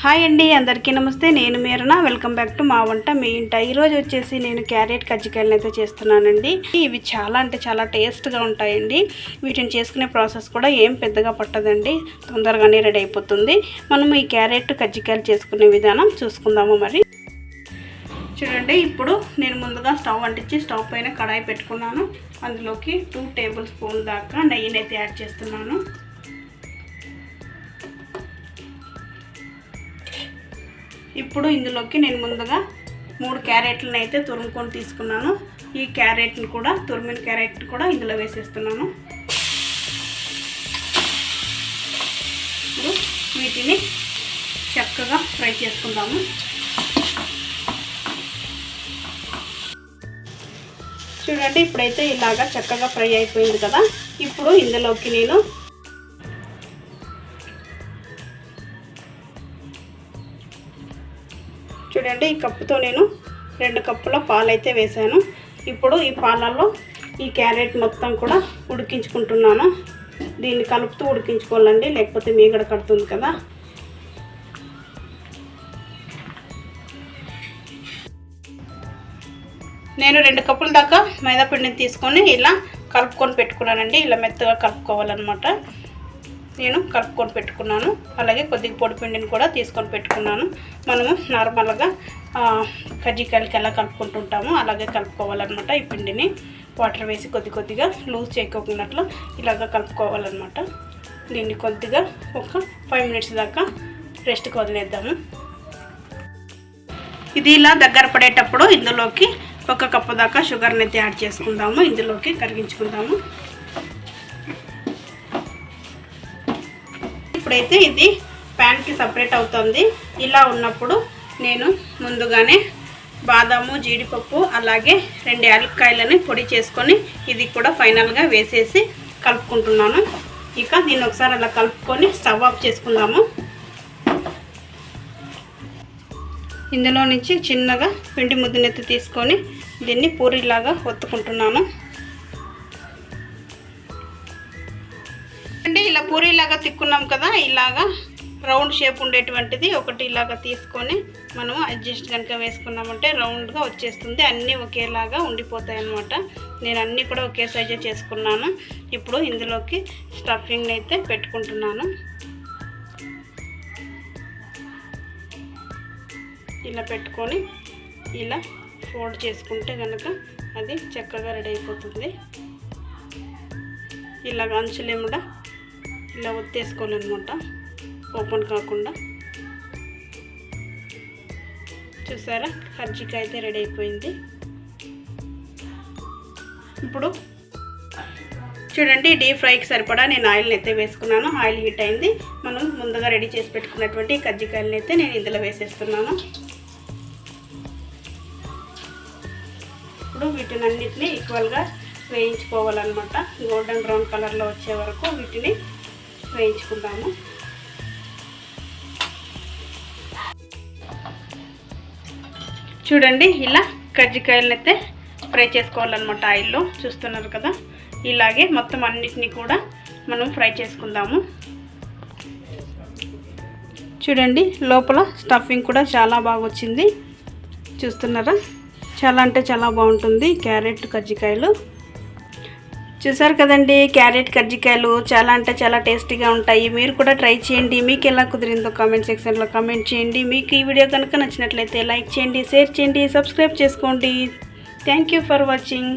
Hi అండి, అందరికీ నమస్తే. నేను మీరనా. వెల్కమ్ బ్యాక్ టు మా వంట మీ ఇంట. ఈరోజు వచ్చేసి నేను క్యారెట్ కజ్జికాయలను అయితే చేస్తున్నానండి. ఇవి చాలా అంటే చాలా టేస్ట్గా ఉంటాయండి. వీటిని చేసుకునే ప్రాసెస్ కూడా ఏం పెద్దగా పట్టదండి, తొందరగానే రెడీ అయిపోతుంది. మనం ఈ క్యారెట్ కజ్జికాయలు చేసుకునే విధానం చూసుకుందాము. మరి చూడండి, ఇప్పుడు నేను ముందుగా స్టవ్ అంటించి స్టవ్ పైన కడాయి పెట్టుకున్నాను. అందులోకి 2 టేబుల్ స్పూన్ దాకా నెయ్యిని అయితే యాడ్ చేస్తున్నాను. ఇప్పుడు ఇందులోకి నేను ముందుగా 3 క్యారెట్లను అయితే తురుముకొని తీసుకున్నాను. ఈ క్యారెట్ని కూడా, తురిమిన క్యారెట్ కూడా ఇందులో వేసేస్తున్నాను. ఇప్పుడు వీటిని చక్కగా ఫ్రై చేసుకుందాము. చూడండి, ఇప్పుడైతే ఇలాగా చక్కగా ఫ్రై అయిపోయింది కదా. ఇప్పుడు ఇందులోకి నేను చూడండి, ఈ కప్పుతో నేను 2 కప్పుల పాలు అయితే వేసాను. ఇప్పుడు ఈ పాలల్లో ఈ క్యారెట్ మొత్తం కూడా ఉడికించుకుంటున్నాను. దీన్ని కలుపుతూ ఉడికించుకోవాలండి, లేకపోతే మీగడ కడుతుంది కదా. నేను 2 కప్పుల దాకా మైదా పిండిని తీసుకొని ఇలా కలుపుకొని పెట్టుకున్నానండి. ఇలా మెత్తగా కలుపుకోవాలన్నమాట. నేను కలుపుకొని పెట్టుకున్నాను. అలాగే కొద్దిగా పొడి పిండిని కూడా తీసుకొని పెట్టుకున్నాను. మనము నార్మల్గా కజ్జికాయలకి ఎలా కలుపుకుంటుంటామో అలాగే కలుపుకోవాలన్నమాట. ఈ పిండిని వాటర్ వేసి కొద్దిగా లూజ్ చేయకోకున్నట్లు ఇలాగ కలుపుకోవాలన్నమాట. దీన్ని కొద్దిగా ఒక 5 మినిట్స్ దాకా రెస్ట్కి వదిలేద్దాము. ఇది ఇలా దగ్గర పడేటప్పుడు ఇందులోకి 1 కప్పు దాకా షుగర్ని అయితే యాడ్ చేసుకుందాము. ఇందులోకి కరిగించుకుందాము. ఇప్పుడైతే ఇది ప్యాన్కి సపరేట్ అవుతుంది. ఇలా ఉన్నప్పుడు నేను ముందుగానే బాదాము, జీడిపప్పు, అలాగే 2 యాలక్కాయలని పొడి చేసుకొని ఇది కూడా ఫైనల్గా వేసేసి కలుపుకుంటున్నాను. ఇక దీన్ని ఒకసారి అలా కలుపుకొని స్టవ్ ఆఫ్ చేసుకుందాము. ఇందులో నుంచి చిన్నగా పిండి ముద్దనెత్తి తీసుకొని దీన్ని పూరీలాగా ఒత్తుకుంటున్నాను. అంటే ఇలా పూరీలాగా తిక్కున్నాం కదా, ఇలాగా రౌండ్ షేప్ ఉండేటువంటిది ఒకటి ఇలాగా తీసుకొని మనం అడ్జస్ట్ కనుక వేసుకున్నామంటే రౌండ్గా వచ్చేస్తుంది. అన్నీ ఒకేలాగా ఉండిపోతాయి అన్నమాట. నేను అన్నీ కూడా ఒకే సైజే చేసుకున్నాను. ఇప్పుడు ఇందులోకి స్టఫింగ్ అయితే పెట్టుకుంటున్నాను. ఇలా పెట్టుకొని ఇలా ఫోల్డ్ చేసుకుంటే కనుక అది చక్కగా రెడీ అయిపోతుంది. ఇలాగ అంచులేముడా ఇలా ఒత్తేసుకోవాలన్నమాట, ఓపెన్ కాకుండా. చూసారా, కజ్జికాయ అయితే రెడీ అయిపోయింది. ఇప్పుడు చూడండి, డీప్ ఫ్రైకి సరిపడా నేను ఆయిల్ని అయితే వేసుకున్నాను. ఆయిల్ హీట్ అయింది. మనం ముందుగా రెడీ చేసి పెట్టుకున్నటువంటి కజ్జికాయలని అయితే నేను ఇందులో వేసేస్తున్నాను. ఇప్పుడు వీటిని అన్నిటిని ఈక్వల్గా వేయించుకోవాలన్నమాట. గోల్డెన్ బ్రౌన్ కలర్లో వచ్చే వరకు వీటిని వేయించుకుందాము. చూడండి, ఇలా కజ్జికాయలను అయితే ఫ్రై చేసుకోవాలన్నమాట ఆయిల్లో. చూస్తున్నారు కదా, ఇలాగే మొత్తం అన్నిటినీ కూడా మనం ఫ్రై చేసుకుందాము. చూడండి, లోపల స్టఫింగ్ కూడా చాలా బాగా వచ్చింది. చూస్తున్నారా, చాలా అంటే చాలా బాగుంటుంది క్యారెట్ కజ్జికాయలు. చూసారు కదండి, క్యారెట్ కజ్జికాయలు చాలా అంటే చాలా టేస్టీగా ఉంటాయి. మీరు కూడా ట్రై చేయండి. మీకు ఎలా కుదిరిందో కామెంట్ సెక్షన్లో కామెంట్ చేయండి. మీకు ఈ వీడియో కనుక నచ్చినట్లయితే లైక్ చేయండి, షేర్ చేయండి, సబ్స్క్రైబ్ చేసుకోండి. Thank you for watching.